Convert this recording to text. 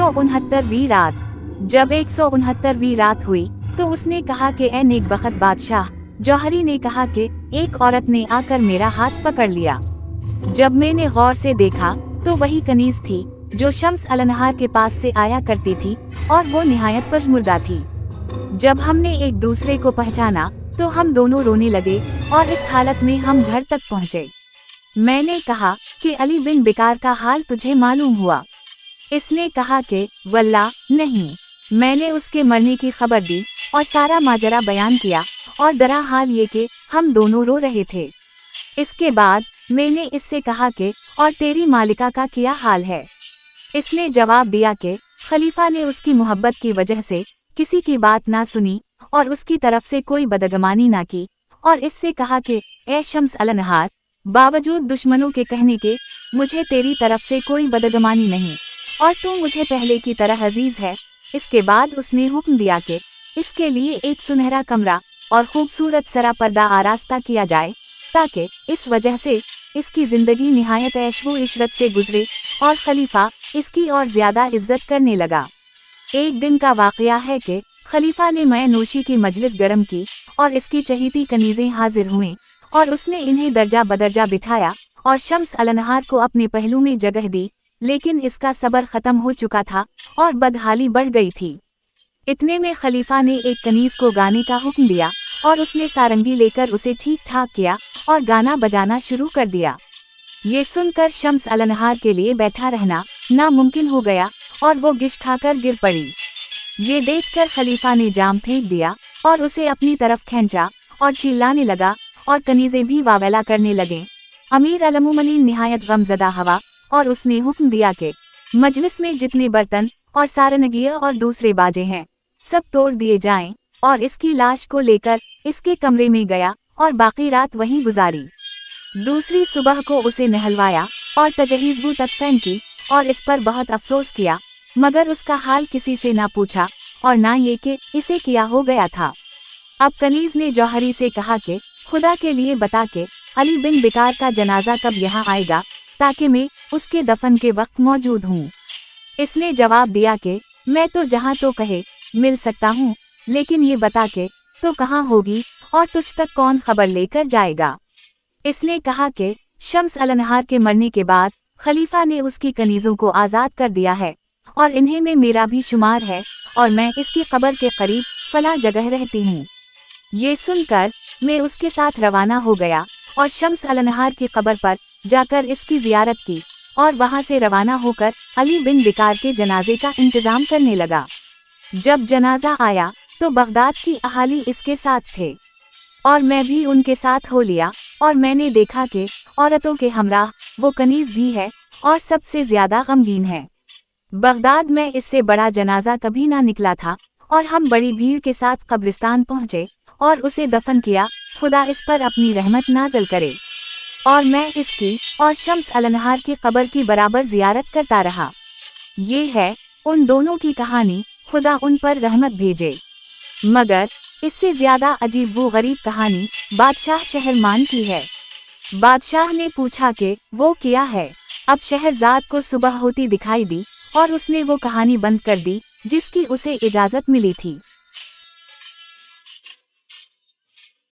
169वीं रात। जब 169वीं रात हुई तो उसने कहा कि ऐ नेकबख्त बादशाह। जौहरी ने कहा कि एक औरत ने आकर मेरा हाथ पकड़ लिया। जब मैंने गौर से देखा तो वही कनीज थी जो शम्स अलनहार के पास से आया करती थी और वो निहायत पजमुर्दा थी। जब हमने एक दूसरे को पहचाना तो हम दोनों रोने लगे और इस हालत में हम घर तक पहुँचे। मैंने कहा कि अली बिन बिकार का हाल तुझे मालूम हुआ? इसने कहा कि वल्लाह नहीं। मैंने उसके मरने की खबर दी और सारा माजरा बयान किया और दरा हाल ये कि हम दोनों रो रहे थे। इसके बाद मैंने इससे कहा कि और तेरी मालिका का क्या हाल है? इसने जवाब दिया कि खलीफा ने उसकी मोहब्बत की वजह से किसी की बात ना सुनी और उसकी तरफ से कोई बदगमानी ना की और इससे कहा कि ए शम्स अलनहार, बावजूद दुश्मनों के कहने के मुझे तेरी तरफ से कोई बदगमानी नहीं और तू मुझे पहले की तरह अजीज है। इसके बाद उसने हुक्म दिया कि इसके लिए एक सुनहरा कमरा और खूबसूरत सरा पर्दा आरास्ता किया जाए ताकि इस वजह से इसकी जिंदगी निहायत ऐश व इशरत से गुजरे और खलीफा इसकी और ज्यादा इज्जत करने लगा। एक दिन का वाकया है कि खलीफा ने मैं नोशी की मजलिस गर्म की और इसकी चहीती कनीजें हाजिर हुईं और उसने इन्हें दर्जा बदर्जा बिठाया और शम्स अलनहार को अपने पहलू में जगह दी, लेकिन इसका सब्र खत्म हो चुका था और बदहाली बढ़ गई थी। इतने में खलीफा ने एक कनीज को गाने का हुक्म दिया और उसने सारंगी लेकर उसे ठीक ठाक किया और गाना बजाना शुरू कर दिया। ये सुनकर शम्स अलनहार के लिए बैठा रहना नामुमकिन हो गया और वो गिश खाकर गिर पड़ी। ये देखकर खलीफा ने जाम फेंक दिया और उसे अपनी तरफ खींचा और चिल्लाने लगा और कनीजें भी वावेला करने लगे। अमीर अलमुमनीन निहायत गमज़दा हवा और उसने हुक्म दिया कि मजलिस में जितने बर्तन और सारंगियां और दूसरे बाजे हैं सब तोड़ दिए जाएं और इसकी लाश को लेकर इसके कमरे में गया और बाकी रात वहीं गुजारी। दूसरी सुबह को उसे नहलवाया और तजहीज़ तकफीन की और इस पर बहुत अफसोस किया, मगर उसका हाल किसी से ना पूछा और ना ये कि इसे क्या हो गया था। अब कनीज ने जौहरी से कहा कि खुदा के लिए बता के अली बिन बिकार का जनाजा कब यहाँ आएगा ताकि मैं उसके दफन के वक्त मौजूद हूँ। इसने जवाब दिया कि मैं तो जहाँ तो कहे मिल सकता हूँ, लेकिन ये बता के तो कहाँ होगी और तुझ तक कौन खबर लेकर जाएगा। इसने कहा कि शम्स अलनहार के मरने के बाद खलीफा ने उसकी कनीजों को आज़ाद कर दिया है और इन्हें में मेरा भी शुमार है और मैं इसकी कब्र के करीब फला जगह रहती हूँ। ये सुनकर मैं उसके साथ रवाना हो गया और शम्स अलनहार की कब्र पर जाकर इसकी जियारत की और वहाँ से रवाना होकर अली बिन बिकार के जनाजे का इंतज़ाम करने लगा। जब जनाजा आया तो बगदाद की अहाली इसके साथ थे और मैं भी उनके साथ हो लिया और मैंने देखा कि औरतों के हमराह वो कनीज भी है और सबसे ज्यादा गमगीन है। बगदाद में इससे बड़ा जनाजा कभी ना निकला था और हम बड़ी भीड़ के साथ कब्रिस्तान पहुँचे और उसे दफन किया। खुदा इस पर अपनी रहमत नाज़िल करे। और मैं इसकी और शम्स अलनहार की कब्र की बराबर जियारत करता रहा। ये है उन दोनों की कहानी, खुदा उन पर रहमत भेजे। मगर इससे ज्यादा अजीब वो गरीब कहानी बादशाह शहरमान की है। बादशाह ने पूछा कि वो क्या है। अब शहरजाद को सुबह होती दिखाई दी और उसने वो कहानी बंद कर दी जिसकी उसे इजाजत मिली थी।